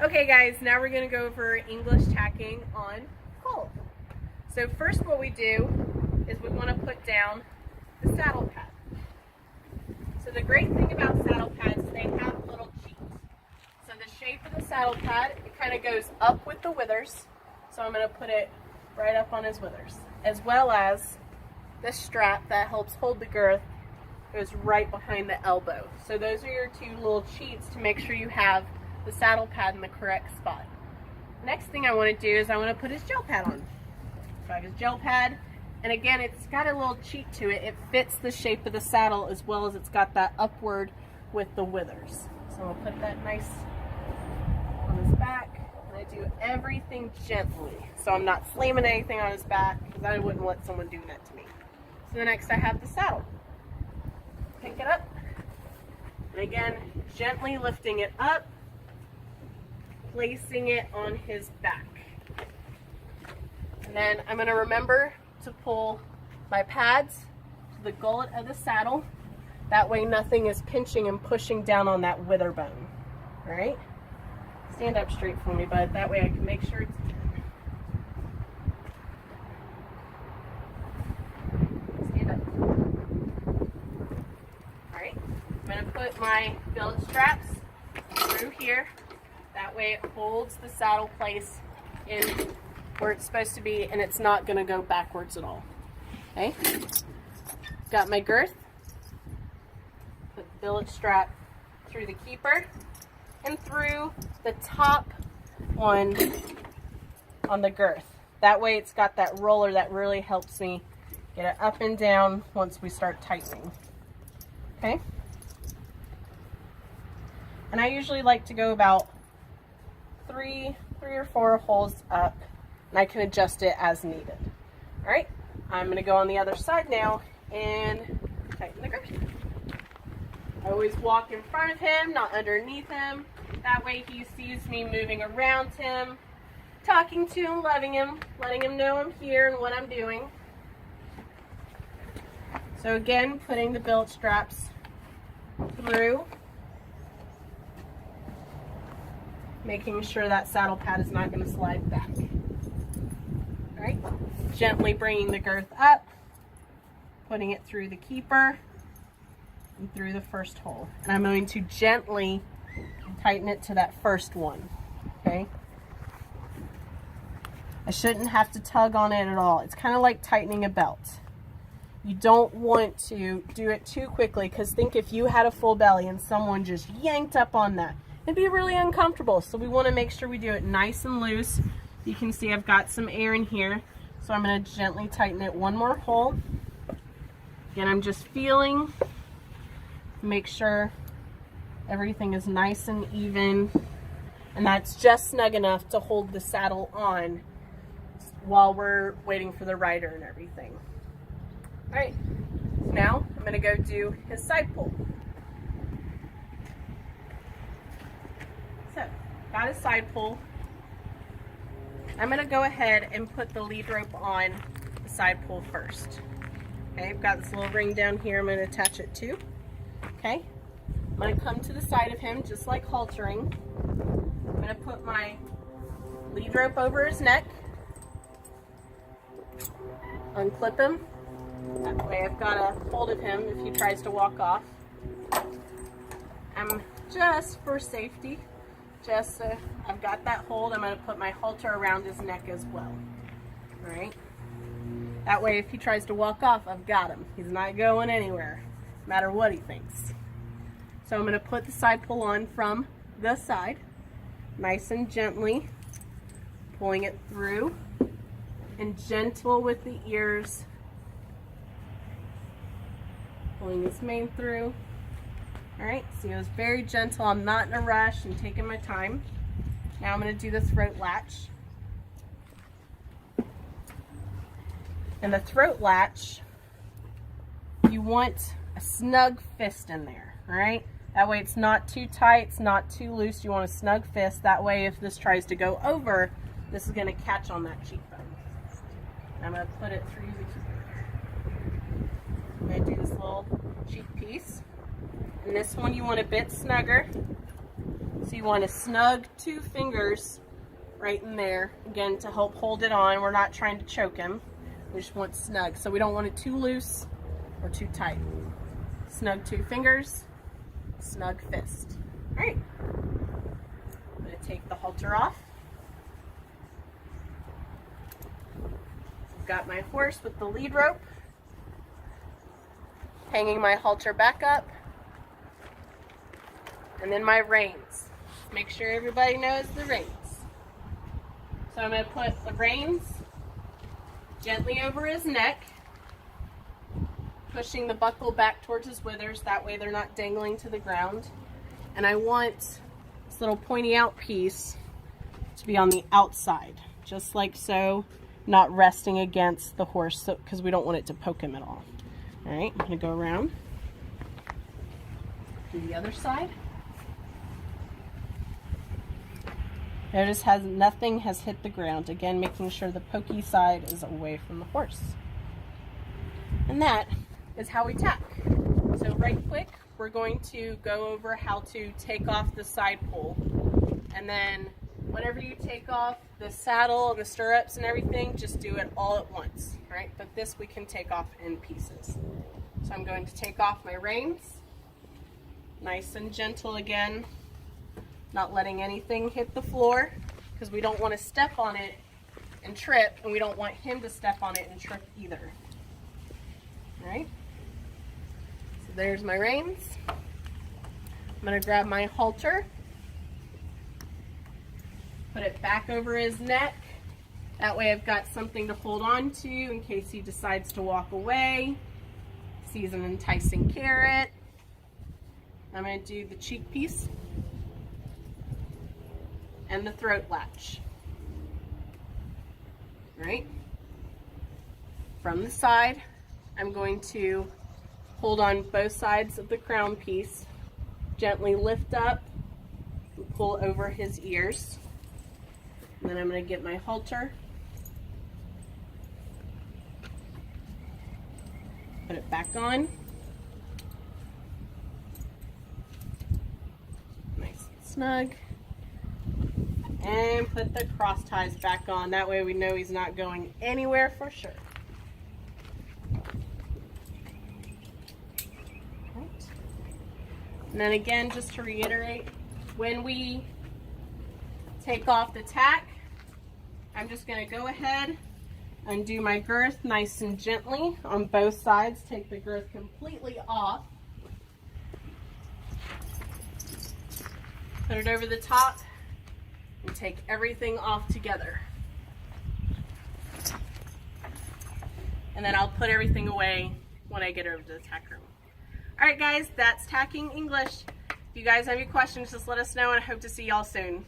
Okay guys, now we're going to go over English tacking on colt. So first what we do is we want to put down the saddle pad. So the great thing about saddle pads, they have little cheats. So the shape of the saddle pad, it kind of goes up with the withers. So I'm going to put it right up on his withers. As well as the strap that helps hold the girth goes right behind the elbow. So those are your two little cheats to make sure you have the saddle pad in the correct spot. Next thing I want to do is I want to put his gel pad on. So I have his gel pad, and again it's got a little cheat to it. It fits the shape of the saddle as well as it's got that upward with the withers. So I'll put that nice on his back, and I do everything gently. So I'm not slamming anything on his back because I wouldn't let someone do that to me. So next I have the saddle. Pick it up, and again gently lifting it up, placing it on his back. And then I'm going to remember to pull my pads to the gullet of the saddle. That way nothing is pinching and pushing down on that wither bone. Alright? Stand up straight for me, bud. That way I can make sure it's even. Stand up. Alright. I'm going to put my billet straps through here. That way it holds the saddle place in where it's supposed to be, and it's not going to go backwards at all. Okay? Got my girth. Put the billet strap through the keeper and through the top on the girth. That way it's got that roller that really helps me get it up and down once we start tightening. Okay? And I usually like to go about three or four holes up, and I can adjust it as needed. All right, I'm going to go on the other side now and tighten the girth. I always walk in front of him, not underneath him. That way he sees me moving around him, talking to him, loving him, letting him know I'm here and what I'm doing. So again, putting the billet straps through, making sure that saddle pad is not going to slide back. All right, gently bringing the girth up, putting it through the keeper and through the first hole. And I'm going to gently tighten it to that first one, okay? I shouldn't have to tug on it at all. It's kind of like tightening a belt. You don't want to do it too quickly, because think if you had a full belly and someone just yanked up on that, it'd be really uncomfortable. So we want to make sure we do it nice and loose. You can see I've got some air in here, so I'm going to gently tighten it one more hole. Again, I'm just feeling to make sure everything is nice and even, and that's just snug enough to hold the saddle on while we're waiting for the rider and everything. All right, now I'm going to go do his side pull. So, got a side pull. I'm going to go ahead and put the lead rope on the side pull first. Okay, I've got this little ring down here I'm going to attach it to. Okay, I'm going to come to the side of him just like haltering. I'm going to put my lead rope over his neck, unclip him. That way I've got a hold of him if he tries to walk off. I'm just for safety. Just so I've got that hold, I'm going to put my halter around his neck as well. Alright? That way if he tries to walk off, I've got him. He's not going anywhere, no matter what he thinks. So I'm going to put the side pull on from the side, nice and gently, pulling it through, and gentle with the ears, pulling his mane through. Alright, so it was very gentle. I'm not in a rush. I'm taking my time. Now I'm going to do the throat latch. And the throat latch, you want a snug fist in there, alright? That way it's not too tight, it's not too loose. You want a snug fist. That way if this tries to go over, this is going to catch on that cheekbone. I'm going to put it through the keeper. I'm going to do this little cheek piece. And this one you want a bit snugger So you want to snug 2 fingers right in there, again, to help hold it on. We're not trying to choke him. We just want snug. So we don't want it too loose or too tight. Snug 2 fingers, snug fist. All right. I'm going to take the halter off. I've got my horse with the lead rope. Hanging my halter back up. And then my reins. Make sure everybody knows the reins. So I'm going to put the reins gently over his neck, pushing the buckle back towards his withers, that way they're not dangling to the ground. And I want this little pointy out piece to be on the outside, just like so, not resting against the horse, because we don't want it to poke him at all. All right, I'm going to go around, do the other side. Notice nothing has hit the ground. Again, making sure the pokey side is away from the horse. And that is how we tack. So right quick, we're going to go over how to take off the side pole. And then whenever you take off the saddle and the stirrups and everything, just do it all at once, right? But this we can take off in pieces. So I'm going to take off my reins. Nice and gentle again. Not letting anything hit the floor, because we don't want to step on it and trip, and we don't want him to step on it and trip either. All right, so there's my reins. I'm going to grab my halter, put it back over his neck. That way I've got something to hold on to in case he decides to walk away, sees an enticing carrot. I'm going to do the cheek piece and the throat latch. Right? From the side, I'm going to hold on both sides of the crown piece, gently lift up and pull over his ears. And then I'm going to get my halter, put it back on. Nice and snug. And put the cross ties back on. That way we know he's not going anywhere for sure. Right. And then again, just to reiterate, when we take off the tack, I'm just going to go ahead and do my girth nice and gently on both sides. Take the girth completely off. Put it over the top. And take everything off together. And then I'll put everything away when I get over to the tack room. Alright guys, that's Tacking English. If you guys have any questions, just let us know, and I hope to see y'all soon.